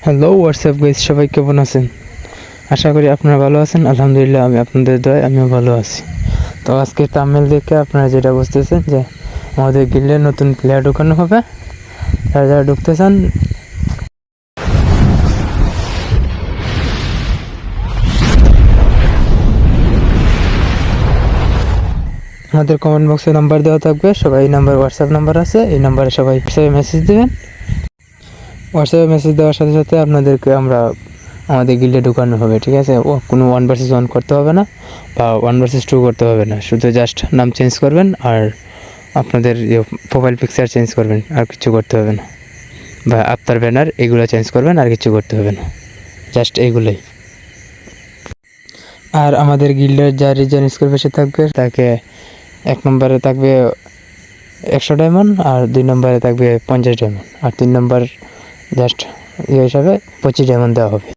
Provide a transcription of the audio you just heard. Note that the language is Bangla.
হ্যালো হোয়াটসঅ্যাপ গাইস, সবাই কেমন আছেন? আশা করি আপনারা ভালো আছেন। আলহামদুলিল্লাহ, আমি আপনাদের দয়ায় আমিও ভালো আছি। তো আজকে থাম্বনেল দেখে আপনারা যেটা বুঝতেছেন যে আমাদের গিল্ডে নতুন প্লেয়ার ঢুকানো হবে। যারা যারা ঢুকতে চান আমাদের কমেন্ট বক্সে নাম্বার দেওয়া থাকবে, সবাই এই নাম্বার হোয়াটসঅ্যাপ নাম্বার আছে, এই নাম্বারে সবাই হোয়াটসঅ্যাপে মেসেজ দেবেন। হোয়াটসঅ্যাপে মেসেজ দেওয়ার সাথে সাথে আপনাদেরকে আমাদের গিল্ডে ঢুকানো হবে, ঠিক আছে? কোনো 1 vs 1 করতে হবে না বা 1 vs 2 করতে হবে না, শুধু জাস্ট নাম চেঞ্জ করবেন আর আপনাদের প্রোফাইল পিকচার চেঞ্জ করবেন, আর কিছু করতে হবে না। বা আফতার ব্যানার এগুলো চেঞ্জ করবেন, আর কিছু করতে হবে না, জাস্ট এইগুলোই। আর আমাদের গিল্ডের যা রিজন স্কোর বেশি থাকবে তাকে 1 নম্বরে থাকবে 100 ডায়মন্ড, আর 2 নম্বরে থাকবে 50 ডায়মন্ড, আর 3 নম্বর জাস্ট হিসাবে 25 ডায়মন্ড দেওয়া হবে।